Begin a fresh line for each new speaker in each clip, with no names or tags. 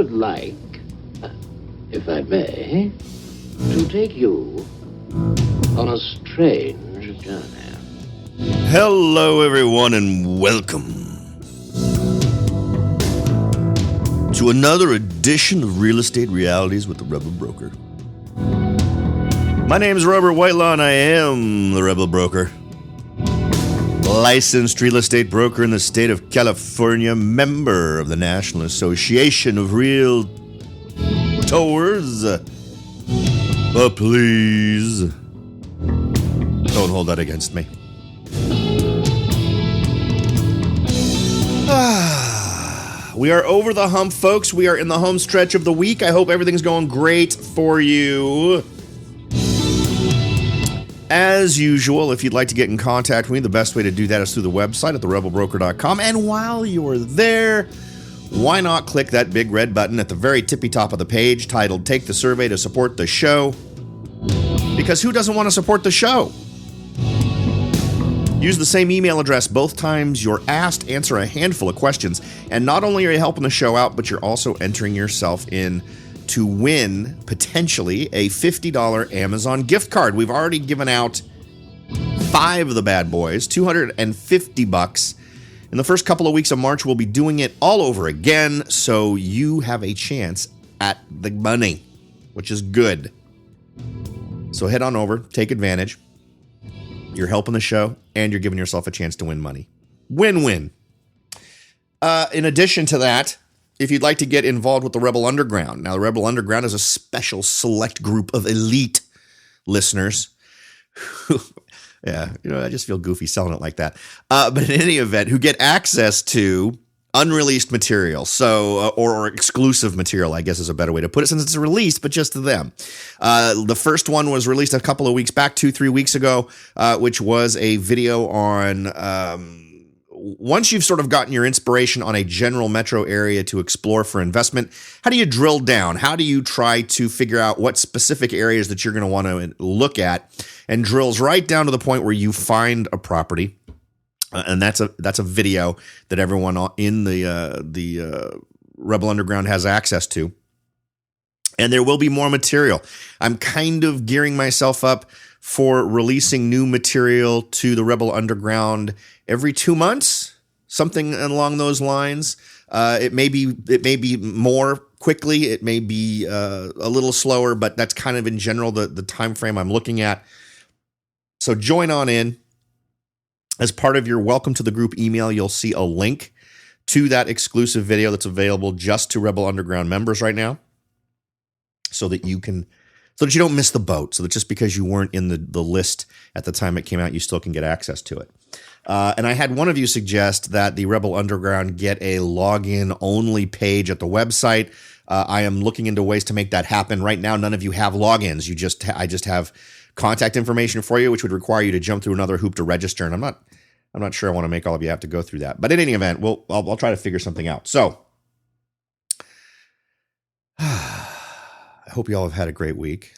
would like, if I may, to take you on a strange journey.
Hello, everyone, and welcome to another edition of Real Estate Realities with the Rebel Broker. My name is Robert Whitelaw, and I am the Rebel Broker. Licensed real estate broker in the state of California, member of the National Association of Realtors. But please, don't hold that against me. We are over the hump, folks. We are in the home stretch of the week. I hope everything's going great for you. As usual, if you'd like to get in contact with me, the best way to do that is through the website at therebelbroker.com. And while you're there, why not click that big red button at the very tippy top of the page titled Take the Survey to Support the Show? Because who doesn't want to support the show? Use the same email address both times you're asked, answer a handful of questions, and not only are you helping the show out, but you're also entering yourself in to win, potentially, a $50 Amazon gift card. We've already given out 5 of the bad boys, $250. In the first couple of weeks of March, we'll be doing it all over again, so you have a chance at the money, which is good. So head on over, take advantage. You're helping the show, and you're giving yourself a chance to win money. Win-win. In addition to that, if you'd like to get involved with the Rebel Underground. Now, the Rebel Underground is a special select group of elite listeners. Yeah, I just feel goofy selling it like that. But in any event, who get access to unreleased material, or exclusive material, I guess is a better way to put it, since it's released, but just to them. The first one was released a couple of weeks back, 2-3 weeks ago, which was a video on once you've sort of gotten your inspiration on a general metro area to explore for investment, how do you drill down? How do you try to figure out what specific areas that you're going to want to look at, and drills right down to the point where you find a property? And that's a video that everyone in the Rebel Underground has access to. And there will be more material. I'm kind of gearing myself up for releasing new material to the Rebel Underground every 2 months, something along those lines. It may be more quickly. It may be a little slower, but that's kind of in general the time frame I'm looking at. So join on in. As part of your welcome to the group email, you'll see a link to that exclusive video that's available just to Rebel Underground members right now, so that you don't miss the boat, so that just because you weren't in the list at the time it came out, you still can get access to it. And I had one of you suggest that the Rebel Underground get a login only page at the website. I am looking into ways to make that happen. Right now, none of you have logins. I just have contact information for you, which would require you to jump through another hoop to register. And I'm not sure I want to make all of you have to go through that. But in any event, I'll try to figure something out. So I hope you all have had a great week.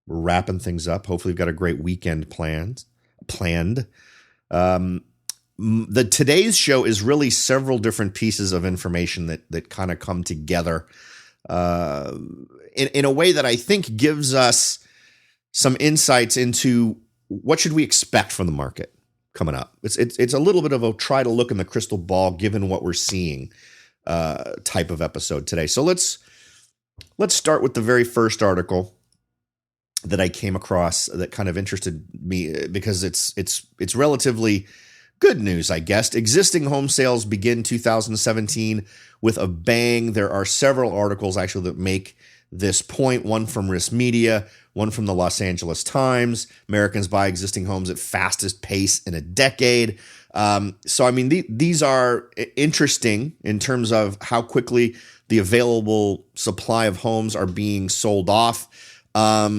We're wrapping things up. Hopefully we've got a great weekend planned. Today's show is really several different pieces of information that kind of come together in a way that I think gives us some insights into what should we expect from the market coming up. It's a little bit of a try to look in the crystal ball, given what we're seeing, type of episode today. So let's start with the very first article that I came across that kind of interested me, because it's relatively good news, I guess. Existing home sales begin 2017 with a bang. There are several articles actually that make this point, one from Risk Media, one from the Los Angeles Times. Americans buy existing homes at fastest pace in a decade. So, I mean, these are interesting in terms of how quickly the available supply of homes are being sold off. But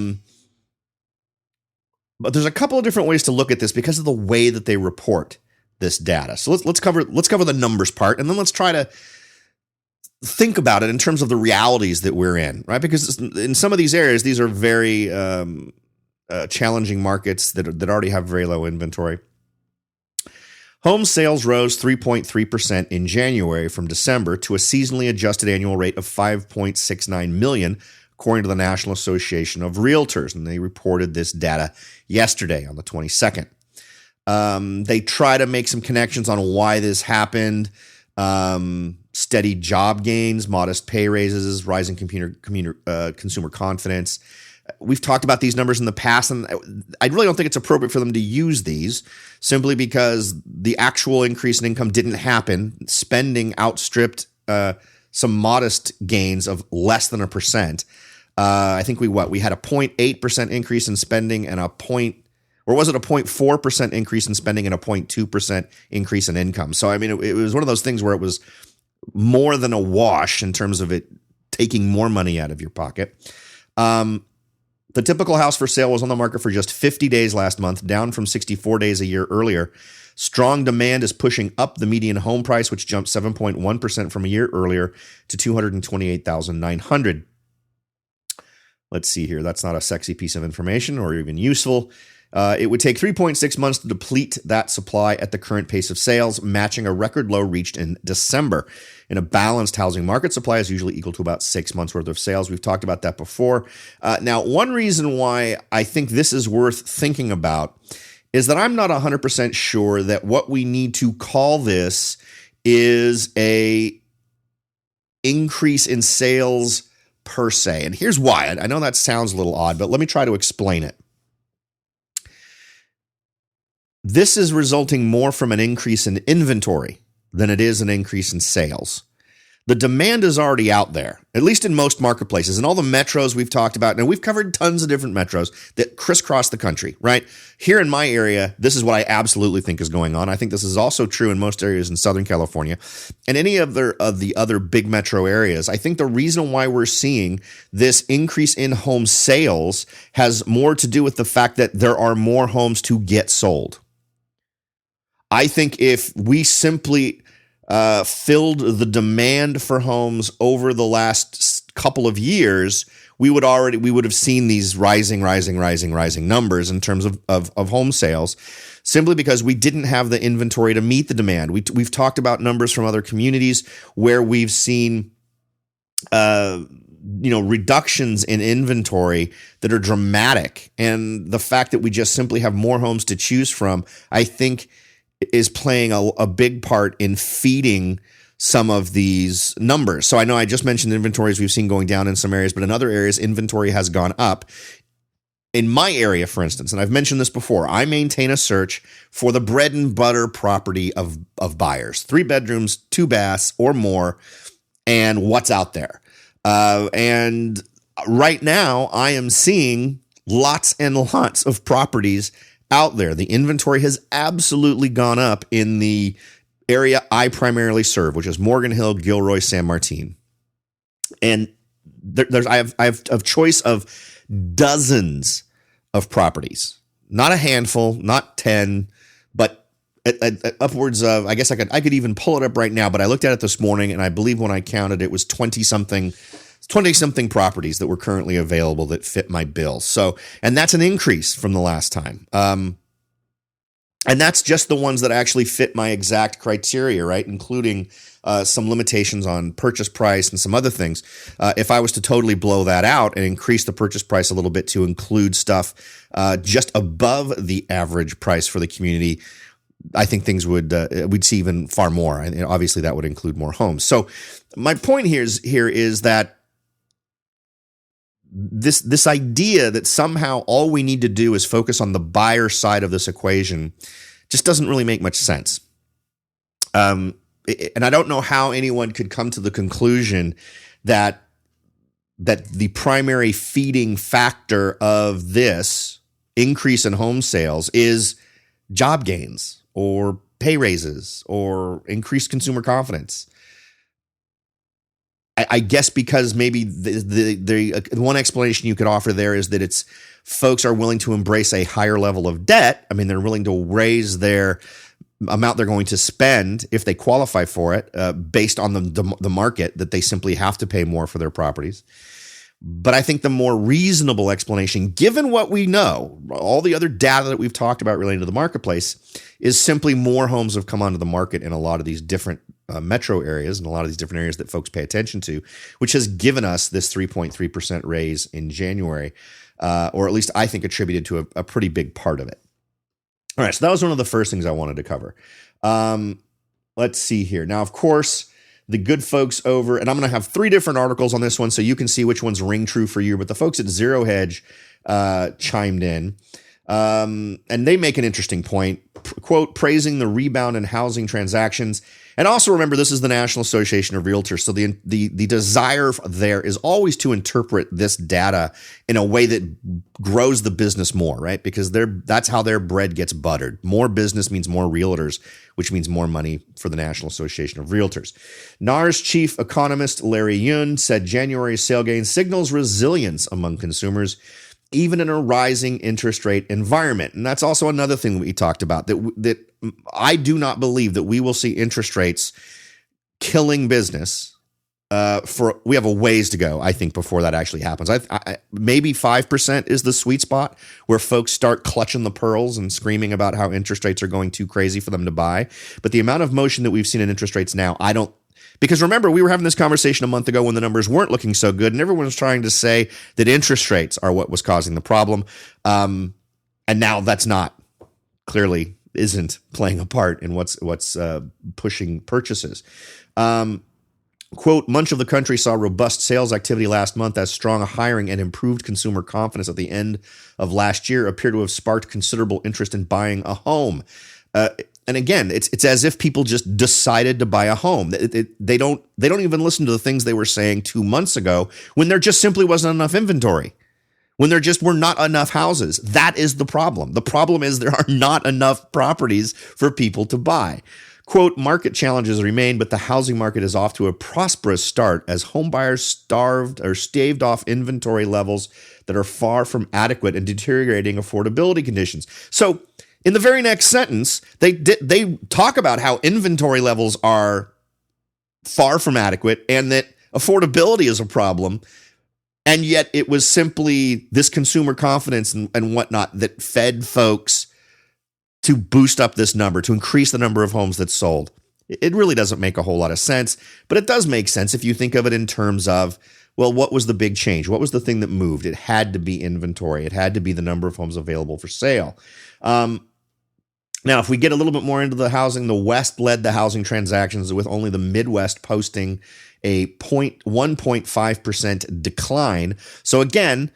there's a couple of different ways to look at this because of the way that they report this data. So let's cover the numbers part, and then let's try to think about it in terms of the realities that we're in, right? Because in some of these areas, these are very challenging markets that already have very low inventory. Home sales rose 3.3% in January from December to a seasonally adjusted annual rate of 5.69 million, according to the National Association of Realtors, and they reported this data yesterday on the 22nd. They try to make some connections on why this happened. Steady job gains, modest pay raises, rising consumer confidence. We've talked about these numbers in the past, and I really don't think it's appropriate for them to use these simply because the actual increase in income didn't happen. Spending outstripped some modest gains of less than 1%. I think we had a 0.8% increase in spending and a 0.4% increase in spending and a 0.2% increase in income. So, I mean, it was one of those things where it was more than a wash in terms of it taking more money out of your pocket. The typical house for sale was on the market for just 50 days last month, down from 64 days a year earlier. Strong demand is pushing up the median home price, which jumped 7.1% from a year earlier to $228,900. Let's see here. That's not a sexy piece of information or even useful. It would take 3.6 months to deplete that supply at the current pace of sales, matching a record low reached in December. In a balanced housing market, supply is usually equal to about 6 months worth of sales. We've talked about that before. Now, one reason why I think this is worth thinking about is that I'm not 100% sure that what we need to call this is a increase in sales per se. And here's why. I know that sounds a little odd, but let me try to explain it. This is resulting more from an increase in inventory than it is an increase in sales. The demand is already out there, at least in most marketplaces. And all the metros we've talked about, and we've covered tons of different metros that crisscross the country, right? Here in my area, this is what I absolutely think is going on. I think this is also true in most areas in Southern California and any of the other big metro areas. I think the reason why we're seeing this increase in home sales has more to do with the fact that there are more homes to get sold. I think if we simply filled the demand for homes over the last couple of years, we would have seen these rising numbers in terms of home sales, simply because we didn't have the inventory to meet the demand. We've talked about numbers from other communities where we've seen reductions in inventory that are dramatic, and the fact that we just simply have more homes to choose from, I think, is playing a big part in feeding some of these numbers. So I know I just mentioned inventories we've seen going down in some areas, but in other areas, inventory has gone up. In my area, for instance, and I've mentioned this before, I maintain a search for the bread and butter property of buyers, 3 bedrooms, 2 baths or more, and what's out there. And right now I am seeing lots and lots of properties out there. The inventory has absolutely gone up in the area I primarily serve, which is Morgan Hill, Gilroy, San Martin. And I have a choice of dozens of properties, not a handful, not 10, but upwards of, I guess I could even pull it up right now, but I looked at it this morning and I believe when I counted it was 20 something properties that were currently available that fit my bill. So, and that's an increase from the last time. And that's just the ones that actually fit my exact criteria, right? Including some limitations on purchase price and some other things. If I was to totally blow that out and increase the purchase price a little bit to include stuff just above the average price for the community, I think things we'd see even far more. And obviously that would include more homes. So my point here is that this idea that somehow all we need to do is focus on the buyer side of this equation just doesn't really make much sense. And I don't know how anyone could come to the conclusion that the primary feeding factor of this increase in home sales is job gains or pay raises or increased consumer confidence. I guess because maybe the one explanation you could offer there is that it's folks are willing to embrace a higher level of debt. I mean, they're willing to raise their amount they're going to spend if they qualify for it based on the market, that they simply have to pay more for their properties. But I think the more reasonable explanation, given what we know, all the other data that we've talked about relating to the marketplace, is simply more homes have come onto the market in a lot of these different metro areas and a lot of these different areas that folks pay attention to, which has given us this 3.3% raise in January, or at least I think attributed to a pretty big part of it. All right, so that was one of the first things I wanted to cover. Let's see here. Now, of course, the good folks over, and I'm going to have 3 different articles on this one so you can see which ones ring true for you, but the folks at Zero Hedge chimed in, and they make an interesting point, quote, praising the rebound in housing transactions. And also remember, this is the National Association of Realtors, so the desire there is always to interpret this data in a way that grows the business more, right? Because that's how their bread gets buttered. More business means more realtors, which means more money for the National Association of Realtors. NAR's chief economist Larry Yun said January's sale gain signals resilience among consumers, even in a rising interest rate environment. And that's also another thing that we talked about, that I do not believe that we will see interest rates killing business we have a ways to go, I think, before that actually happens. Maybe 5% is the sweet spot where folks start clutching the pearls and screaming about how interest rates are going too crazy for them to buy. But the amount of motion that we've seen in interest rates now, because remember, we were having this conversation a month ago when the numbers weren't looking so good, and everyone was trying to say that interest rates are what was causing the problem. And now that's clearly isn't playing a part in what's pushing purchases. Quote, much of the country saw robust sales activity last month as strong hiring and improved consumer confidence at the end of last year appear to have sparked considerable interest in buying a home. And again, it's as if people just decided to buy a home. They don't even listen to the things they were saying 2 months ago when there just simply wasn't enough inventory, when there just were not enough houses. That is the problem. The problem is there are not enough properties for people to buy. Quote, market challenges remain, but the housing market is off to a prosperous start as homebuyers staved off inventory levels that are far from adequate and deteriorating affordability conditions. So in the very next sentence, they talk about how inventory levels are far from adequate and that affordability is a problem. And yet it was simply this consumer confidence and whatnot that fed folks to boost up this number, to increase the number of homes that sold. It really doesn't make a whole lot of sense, but it does make sense if you think of it in terms of, well, what was the big change? What was the thing that moved? It had to be inventory. It had to be the number of homes available for sale. Now, if we get a little bit more into the housing, the West led the housing transactions, with only the Midwest posting a 1.5% decline. So again,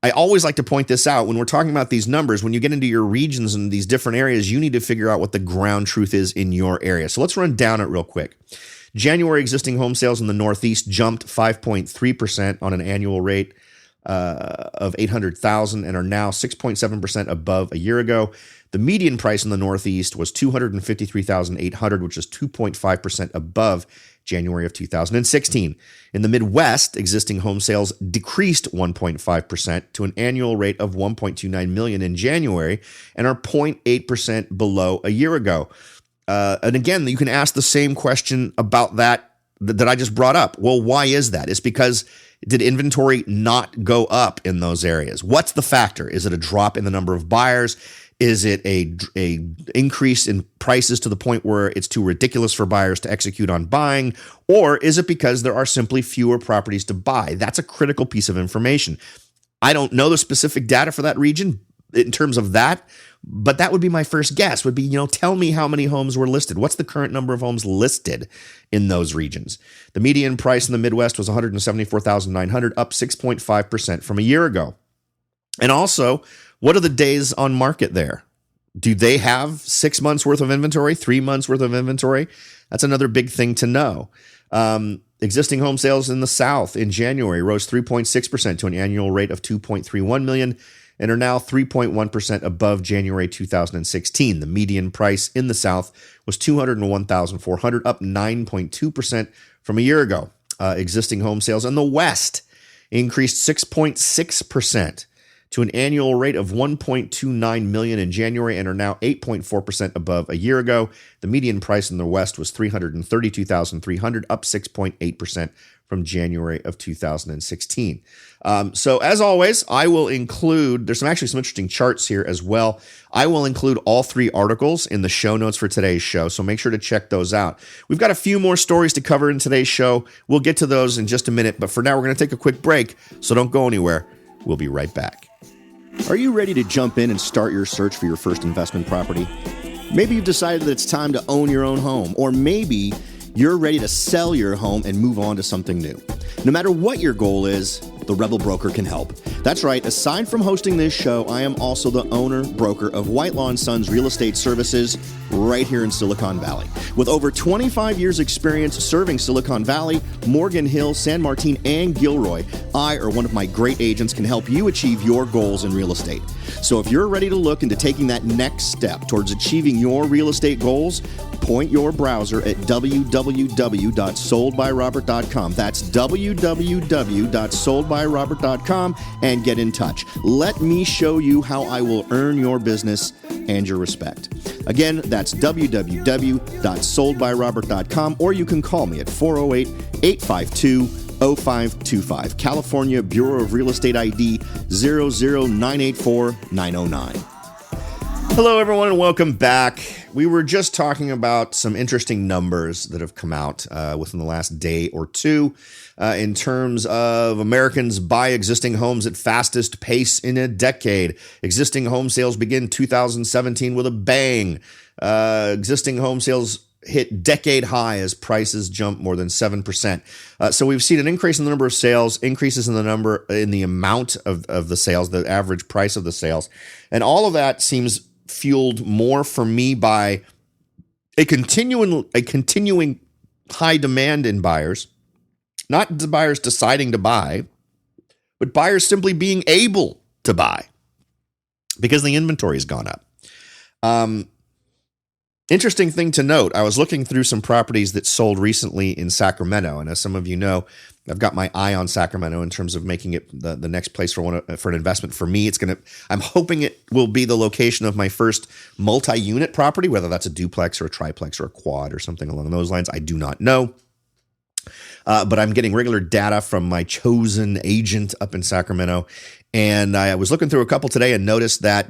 I always like to point this out when we're talking about these numbers. When you get into your regions and these different areas, you need to figure out what the ground truth is in your area. So let's run down it real quick. January existing home sales in the Northeast jumped 5.3% on an annual rate of 800,000 and are now 6.7% above a year ago. The median price in the Northeast was $253,800, which is 2.5% above January of 2016. In the Midwest, existing home sales decreased 1.5% to an annual rate of 1.29 million in January and are 0.8% below a year ago. And again, you can ask the same question about that I just brought up. Well, why is that? It's because did inventory not go up in those areas? What's the factor? Is it a drop in the number of buyers? Is it a increase in prices to the point where it's too ridiculous for buyers to execute on buying? Or is it because there are simply fewer properties to buy? That's a critical piece of information. I don't know the specific data for that region in terms of that, but that would be my first guess, would be, tell me how many homes were listed. What's the current number of homes listed in those regions? The median price in the Midwest was $174,900, up 6.5% from a year ago. And also, what are the days on market there? Do they have 6 months worth of inventory, 3 months worth of inventory? That's another big thing to know. Existing home sales in the South in January rose 3.6% to an annual rate of 2.31 million and are now 3.1% above January 2016. The median price in the South was $201,400, up 9.2% from a year ago. Existing home sales in the West increased 6.6% to an annual rate of 1.29 million in January and are now 8.4% above a year ago. The median price in the West was 332,300, up 6.8% from January of 2016. So as always, I will include, there's some interesting charts here as well. I will include all three articles in the show notes for today's show, so make sure to check those out. We've got a few more stories to cover in today's show. We'll get to those in just a minute, but for now, we're going to take a quick break, so don't go anywhere. We'll be right back.
Are you ready to jump in and start your search for your first investment property? Maybe you've decided that it's time to own your own home, or maybe you're ready to sell your home and move on to something new. No matter what your goal is, the Rebel Broker can help. That's right, aside from hosting this show, I am also the owner broker of Whitelaw & Sons Real Estate Services right here in Silicon Valley. With over 25 years experience serving Silicon Valley, Morgan Hill, San Martin, and Gilroy, I or one of my great agents can help you achieve your goals in real estate. So if you're ready to look into taking that next step towards achieving your real estate goals, point your browser at www.soldbyrobert.com. That's www.soldbyrobert.com and get in touch. Let me show you how I will earn your business and your respect. Again, that's www.soldbyrobert.com, or you can call me at 408-852-0525. California Bureau of Real Estate ID 00984-909.
Hello, everyone, and welcome back. We were just talking about some interesting numbers that have come out within the last day or two in terms of Americans buy existing homes at fastest pace in a decade. Existing home sales begin 2017 with a bang. Existing home sales hit decade high as prices jump more than 7%. So we've seen an increase in the number of sales, increases in the amount of the sales, the average price of the sales. And all of that seems fueled more for me by a continuing high demand in buyers, not the buyers deciding to buy, but buyers simply being able to buy because the inventory has gone up. Interesting thing to note, I was looking through some properties that sold recently in Sacramento, and as some of you know, I've got my eye on Sacramento in terms of making it the next place for an investment for me. I'm hoping it will be the location of my first multi-unit property, whether that's a duplex or a triplex or a quad or something along those lines. I do not know. But I'm getting regular data from my chosen agent up in Sacramento. And I was looking through a couple today and noticed that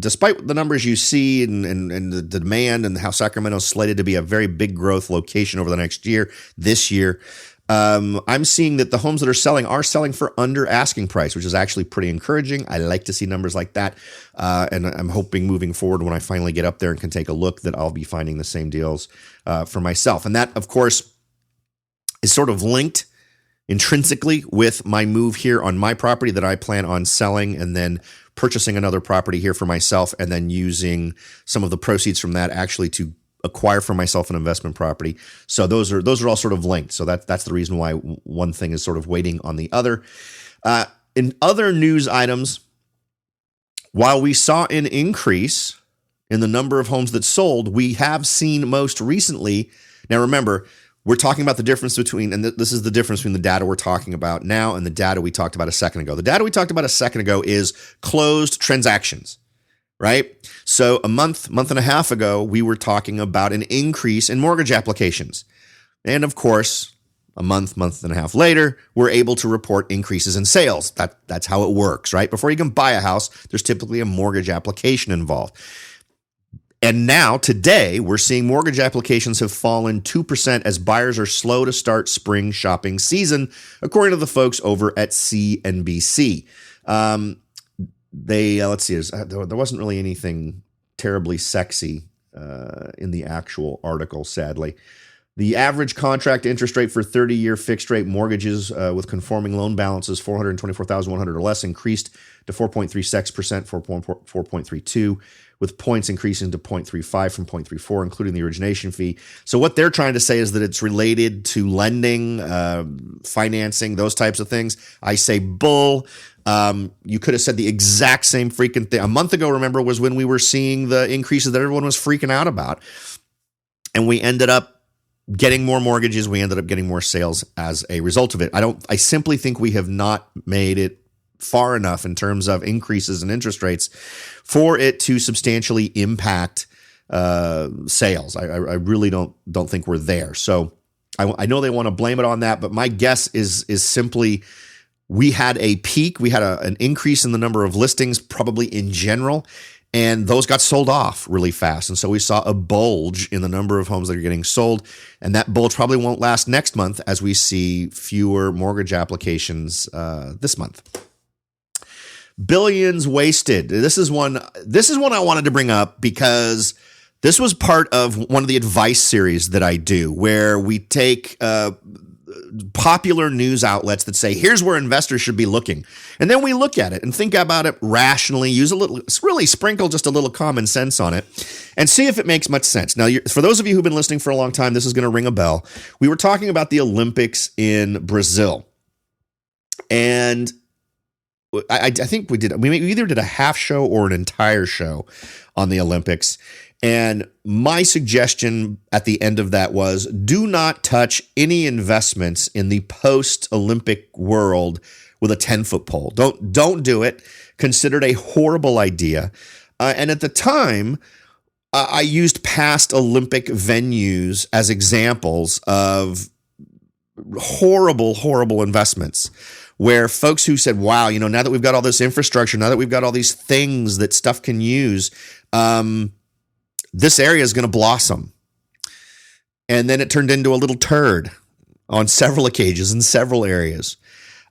despite the numbers you see and the demand and how Sacramento is slated to be a very big growth location over the next year, this year, I'm seeing that the homes that are selling for under asking price, which is actually pretty encouraging. I like to see numbers like that. And I'm hoping moving forward when I finally get up there and can take a look that I'll be finding the same deals for myself. And that, of course, is sort of linked intrinsically with my move here on my property that I plan on selling and then purchasing another property here for myself and then using some of the proceeds from that actually to acquire for myself an investment property. So those are all sort of linked. So that's the reason why one thing is sort of waiting on the other. In other news items, while we saw an increase in the number of homes that sold, we have seen most recently, now remember, we're talking about the difference between, and this is the difference between the data we're talking about now and the data we talked about a second ago. The data we talked about a second ago is closed transactions, right? So a month and a half ago, we were talking about an increase in mortgage applications. And of course, a month and a half later, we're able to report increases in sales. That's how it works, right? Before you can buy a house, there's typically a mortgage application involved. And now, today, we're seeing mortgage applications have fallen 2% as buyers are slow to start spring shopping season, according to the folks over at CNBC. Let's see, there wasn't really anything terribly sexy in the actual article, sadly. The average contract interest rate for 30-year fixed-rate mortgages with conforming loan balances, $424,100 or less, increased to 4.36%, 4.32%, with points increasing to 0.35 from 0.34, including the origination fee. So what they're trying to say is that it's related to lending, financing, those types of things. I say bull. You could have said the exact same freaking thing. A month ago, remember, was when we were seeing the increases that everyone was freaking out about. And we ended up getting more mortgages. We ended up getting more sales as a result of it. I simply think we have not made it far enough in terms of increases in interest rates for it to substantially impact sales. I really don't think we're there. So I know they want to blame it on that, but my guess is simply we had a peak. We had an increase in the number of listings, probably in general, and those got sold off really fast. And so we saw a bulge in the number of homes that are getting sold, and that bulge probably won't last next month as we see fewer mortgage applications this month. Billions wasted. This is one I wanted to bring up because this was part of one of the advice series that I do, where we take popular news outlets that say, here's where investors should be looking. And then we look at it and think about it rationally, really sprinkle just a little common sense on it and see if it makes much sense. Now, for those of you who've been listening for a long time, this is going to ring a bell. We were talking about the Olympics in Brazil. And I think we either did a half show or an entire show on the Olympics. And my suggestion at the end of that was, do not touch any investments in the post-Olympic world with a 10-foot pole. Don't do it. Considered a horrible idea. And at the time, I used past Olympic venues as examples of horrible investments, where folks who said, wow, now that we've got all this infrastructure, now that we've got all these things that stuff can use, this area is going to blossom. And then it turned into a little turd on several occasions in several areas.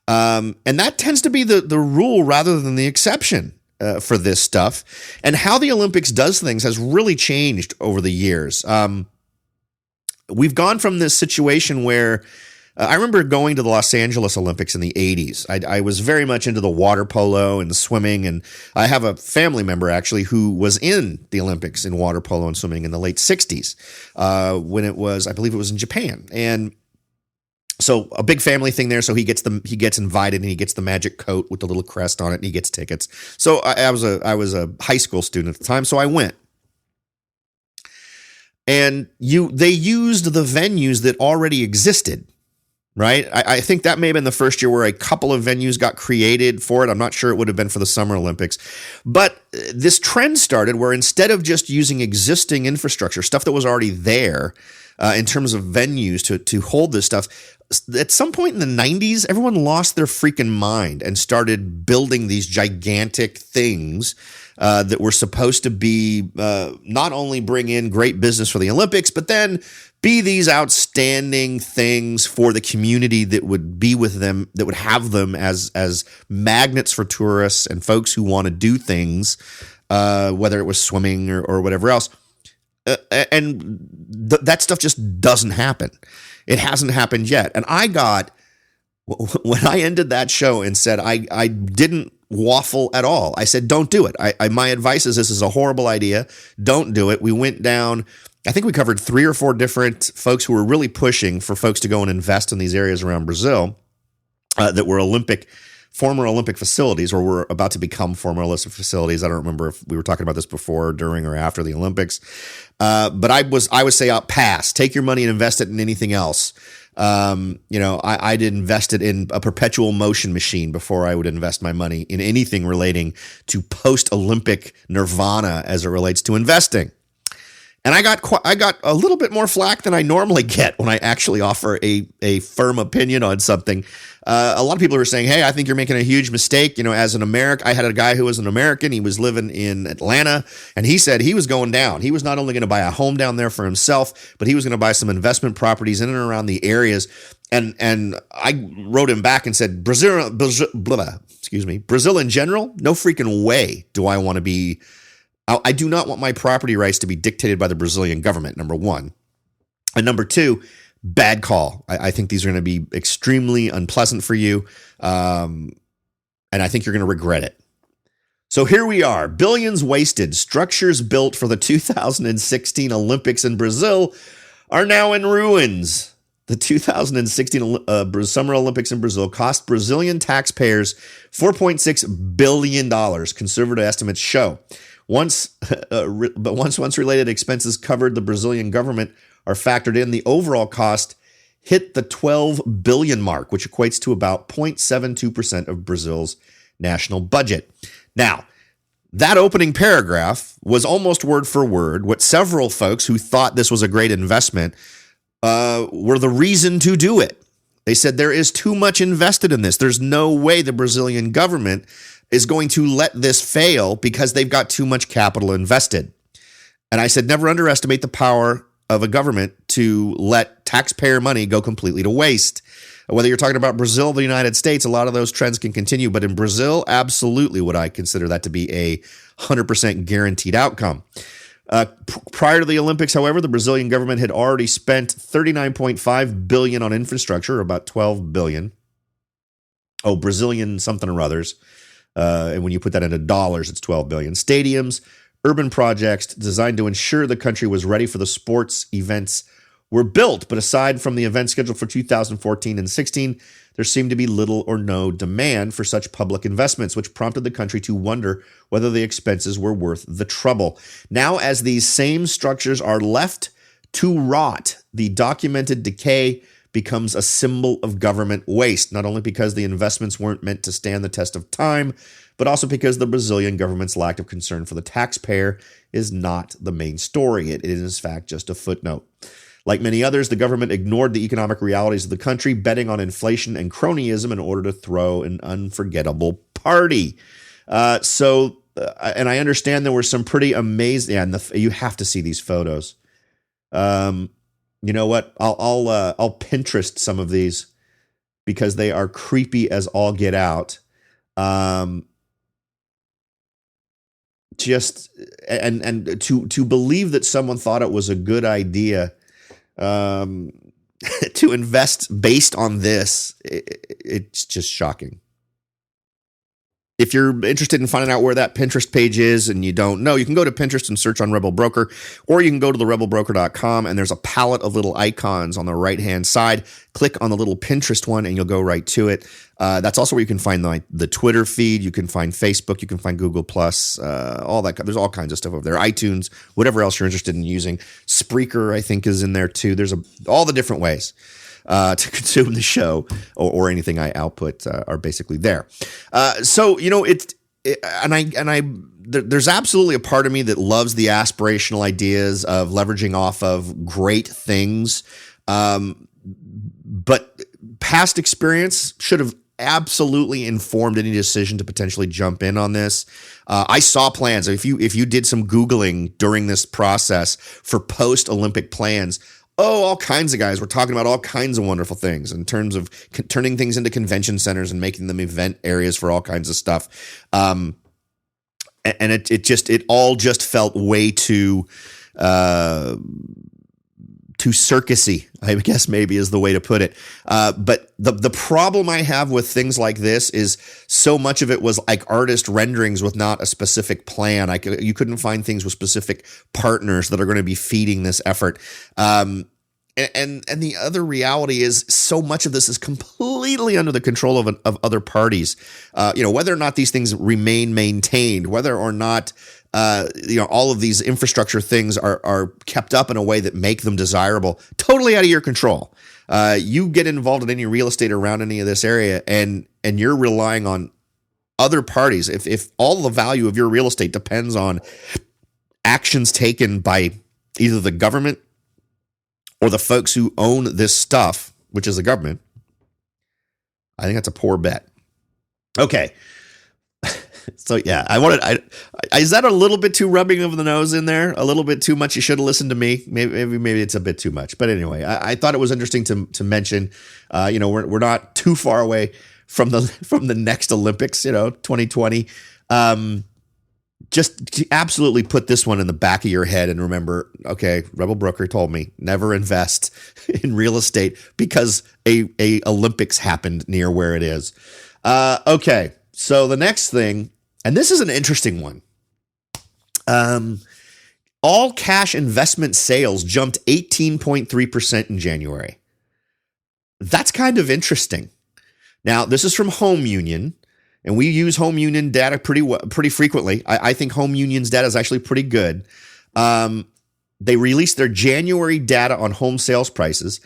And that tends to be the rule rather than the exception for this stuff. And how the Olympics does things has really changed over the years. We've gone from this situation where I remember going to the Los Angeles Olympics in the 80s. I was very much into the water polo and the swimming, and I have a family member actually who was in the Olympics in water polo and swimming in the late 60s when it was, I believe it was in Japan. And so a big family thing there. So he gets invited, and he gets the magic coat with the little crest on it, and he gets tickets. So I was a high school student at the time, so I went. And they used the venues that already existed. Right. I think that may have been the first year where a couple of venues got created for it. I'm not sure it would have been for the Summer Olympics. But this trend started where instead of just using existing infrastructure, stuff that was already there in terms of venues to hold this stuff, at some point in the 90s, everyone lost their freaking mind and started building these gigantic things that were supposed to be not only bring in great business for the Olympics, but then be these outstanding things for the community that would be with them, that would have them as magnets for tourists and folks who want to do things, whether it was swimming or whatever else. That stuff just doesn't happen. It hasn't happened yet. And when I ended that show and said I didn't waffle at all, I said, don't do it. My advice is this is a horrible idea. Don't do it. We went down, I think we covered 3 or 4 different folks who were really pushing for folks to go and invest in these areas around Brazil that were former Olympic facilities, or were about to become former Olympic facilities. I don't remember if we were talking about this before, during, or after the Olympics. But I would say pass. Take your money and invest it in anything else. I'd invest it in a perpetual motion machine before I would invest my money in anything relating to post-Olympic nirvana as it relates to investing. And I got a little bit more flack than I normally get when I actually offer a firm opinion on something. A lot of people are saying, hey, I think you're making a huge mistake. As an American, I had a guy who was an American. He was living in Atlanta, and he said he was going down. He was not only going to buy a home down there for himself, but he was going to buy some investment properties in and around the areas. And I wrote him back and said, Brazil in general, no freaking way do I want to be. I do not want my property rights to be dictated by the Brazilian government, number one. And number two, bad call. I think these are going to be extremely unpleasant for you. And I think you're going to regret it. So here we are, billions wasted. Structures built for the 2016 Olympics in Brazil are now in ruins. The 2016 Summer Olympics in Brazil cost Brazilian taxpayers $4.6 billion, conservative estimates show. Once related expenses covered the Brazilian government are factored in, the overall cost hit the 12 billion mark, which equates to about 0.72% of Brazil's national budget. Now, that opening paragraph was almost word for word what several folks who thought this was a great investment were the reason to do it. They said there is too much invested in this. There's no way the Brazilian government is going to let this fail because they've got too much capital invested. And I said, never underestimate the power of a government to let taxpayer money go completely to waste. Whether you're talking about Brazil or the United States, a lot of those trends can continue. But in Brazil, absolutely would I consider that to be a 100% guaranteed outcome. Prior to the Olympics, however, the Brazilian government had already spent $39.5 billion on infrastructure, about $12 billion. Oh, Brazilian something or others. And when you put that into dollars, it's $12 billion. Stadiums, urban projects designed to ensure the country was ready for the sports events were built. But aside from the event scheduled for 2014 and 16, there seemed to be little or no demand for such public investments, which prompted the country to wonder whether the expenses were worth the trouble. Now, as these same structures are left to rot, the documented decay becomes a symbol of government waste, not only because the investments weren't meant to stand the test of time, but also because the Brazilian government's lack of concern for the taxpayer is not the main story. It is, in fact, just a footnote. Like many others, the government ignored the economic realities of the country, betting on inflation and cronyism in order to throw an unforgettable party. And I understand there were some pretty amazing. Yeah, you have to see these photos. You know what? I'll Pinterest some of these because they are creepy as all get out. To believe that someone thought it was a good idea to invest based on this, it's just shocking. If you're interested in finding out where that Pinterest page is and you don't know, you can go to Pinterest and search on Rebel Broker, or you can go to therebelbroker.com and there's a palette of little icons on the right-hand side. Click on the little Pinterest one and you'll go right to it. That's also where you can find the Twitter feed. You can find Facebook. You can find Google+, all that. There's all kinds of stuff over there. iTunes, whatever else you're interested in using. Spreaker, I think, is in there too. There's all the different ways to consume the show or anything I output are basically there. So, you know, there's absolutely a part of me that loves the aspirational ideas of leveraging off of great things. But past experience should have absolutely informed any decision to potentially jump in on this. I saw plans. If you did some Googling during this process for post-Olympic plans, all kinds of guys were talking about all kinds of wonderful things in terms of turning things into convention centers and making them event areas for all kinds of stuff. And it all just felt way too circusy, I guess maybe is the way to put it. But the problem I have with things like this is so much of it was like artist renderings with not a specific plan. You couldn't find things with specific partners that are going to be feeding this effort. And the other reality is so much of this is completely under the control of other parties. Whether or not these things remain maintained, whether or not all of these infrastructure things are kept up in a way that make them desirable, totally out of your control. You get involved in any real estate around any of this area and you're relying on other parties. If all the value of your real estate depends on actions taken by either the government or the folks who own this stuff, which is the government, I think that's a poor bet. Okay. So yeah, is that a little bit too rubbing of the nose in there? A little bit too much? You should have listened to me. Maybe it's a bit too much. But anyway, I thought it was interesting to mention. We're not too far away from the next Olympics. 2020. Just to absolutely put this one in the back of your head and remember. Okay, Rebel Broker told me never invest in real estate because a Olympics happened near where it is. Okay, so the next thing. And this is an interesting one. All cash investment sales jumped 18.3% in January. That's kind of interesting. Now, this is from Home Union, and we use Home Union data pretty frequently. I think Home Union's data is actually pretty good. They released their January data on home sales prices,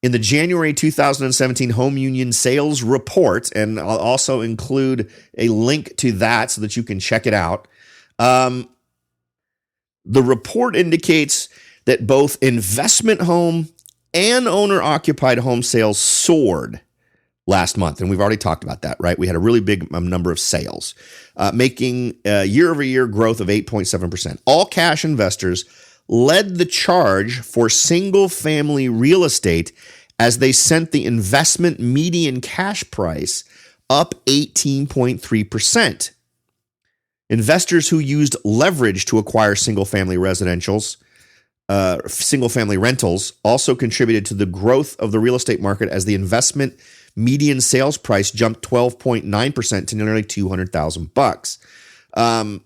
In the January 2017 Home Union Sales Report, and I'll also include a link to that so that you can check it out, the report indicates that both investment home and owner-occupied home sales soared last month. And we've already talked about that, right? We had a really big number of sales, making year-over-year growth of 8.7%. All cash investors led the charge for single-family real estate as they sent the investment median cash price up 18.3%. Investors who used leverage to acquire single-family rentals also contributed to the growth of the real estate market as the investment median sales price jumped 12.9% to nearly $200,000.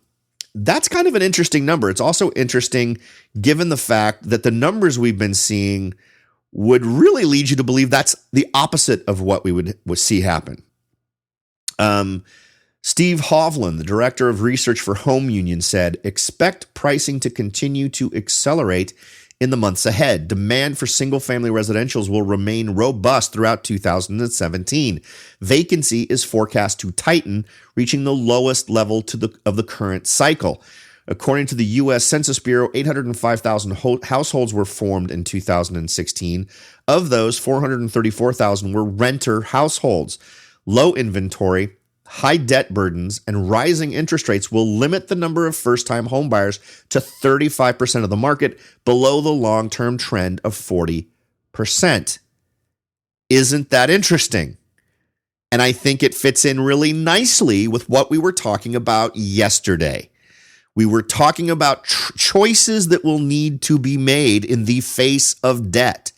That's kind of an interesting number. It's also interesting given the fact that the numbers we've been seeing would really lead you to believe that's the opposite of what we would see happen. Steve Hovland, the director of research for Home Union, said, expect pricing to continue to accelerate in the months ahead. Demand for single-family residentials will remain robust throughout 2017. Vacancy is forecast to tighten, reaching the lowest level of the current cycle. According to the U.S. Census Bureau, 805,000 households were formed in 2016. Of those, 434,000 were renter households. Low inventory, high debt burdens, and rising interest rates will limit the number of first-time homebuyers to 35% of the market, below the long-term trend of 40%. Isn't that interesting? And I think it fits in really nicely with what we were talking about yesterday. We were talking about choices that will need to be made in the face of debt.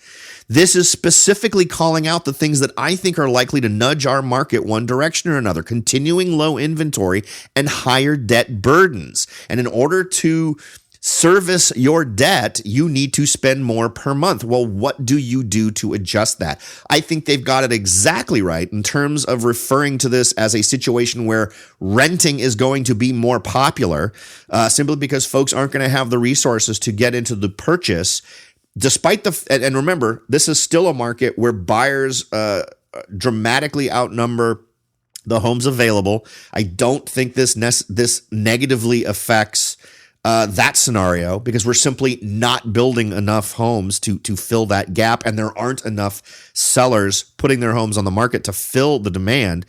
This is specifically calling out the things that I think are likely to nudge our market one direction or another: continuing low inventory and higher debt burdens. And in order to service your debt, you need to spend more per month. Well, what do you do to adjust that? I think they've got it exactly right in terms of referring to this as a situation where renting is going to be more popular, simply because folks aren't going to have the resources to get into the purchase. Despite and remember, this is still a market where buyers dramatically outnumber the homes available. I don't think this negatively affects that scenario, because we're simply not building enough homes to fill that gap, and there aren't enough sellers putting their homes on the market to fill the demand.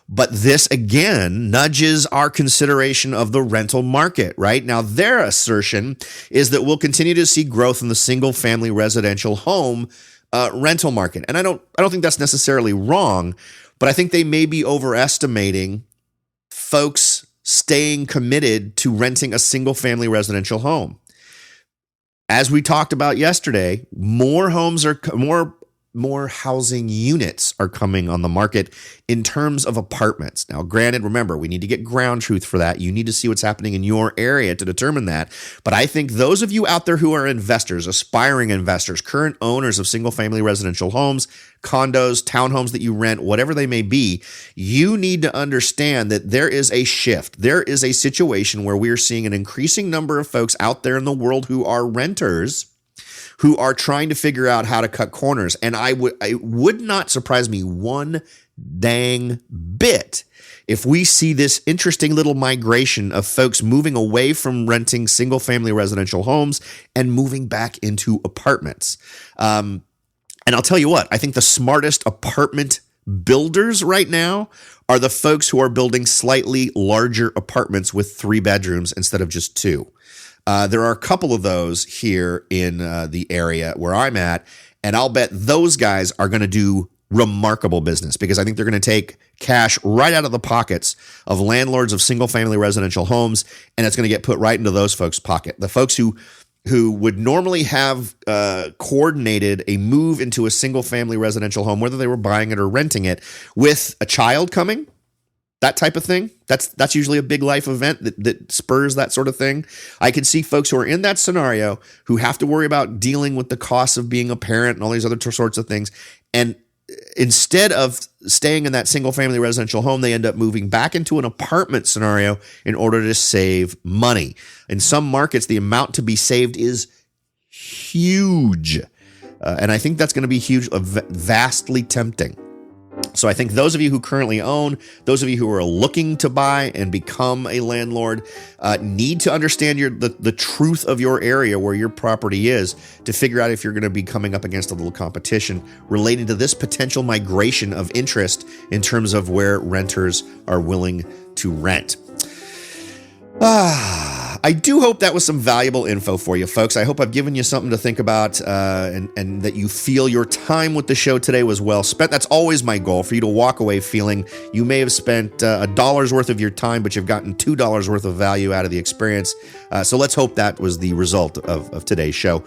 But this, again, nudges our consideration of the rental market, right? Now, their assertion is that we'll continue to see growth in the single-family residential home rental market. And I don't think that's necessarily wrong, but I think they may be overestimating folks staying committed to renting a single-family residential home. As we talked about yesterday, more housing units are coming on the market in terms of apartments. Now, granted, remember, we need to get ground truth for that. You need to see what's happening in your area to determine that. But I think those of you out there who are investors, aspiring investors, current owners of single-family residential homes, condos, townhomes that you rent, whatever they may be, you need to understand that there is a shift. There is a situation where we are seeing an increasing number of folks out there in the world who are renters, who are trying to figure out how to cut corners. And it would not surprise me one dang bit if we see this interesting little migration of folks moving away from renting single-family residential homes and moving back into apartments. And I'll tell you what, I think the smartest apartment builders right now are the folks who are building slightly larger apartments with 3 bedrooms instead of just 2. There are a couple of those here in the area where I'm at, and I'll bet those guys are going to do remarkable business, because I think they're going to take cash right out of the pockets of landlords of single-family residential homes, and it's going to get put right into those folks' pocket. The folks who would normally have coordinated a move into a single-family residential home, whether they were buying it or renting it, with a child coming, that type of thing. That's usually a big life event that spurs that sort of thing. I can see folks who are in that scenario who have to worry about dealing with the costs of being a parent and all these other sorts of things. And instead of staying in that single family residential home, they end up moving back into an apartment scenario in order to save money. In some markets, the amount to be saved is huge. And I think that's going to be huge, vastly tempting. So I think those of you who currently own, those of you who are looking to buy and become a landlord, need to understand the truth of your area where your property is to figure out if you're going to be coming up against a little competition related to this potential migration of interest in terms of where renters are willing to rent. I do hope that was some valuable info for you, folks. I hope I've given you something to think about, and that you feel your time with the show today was well spent. That's always my goal, for you to walk away feeling you may have spent $1 worth of your time, but you've gotten $2 worth of value out of the experience. So let's hope that was the result of today's show.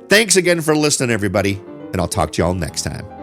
Thanks again for listening, everybody, and I'll talk to you all next time.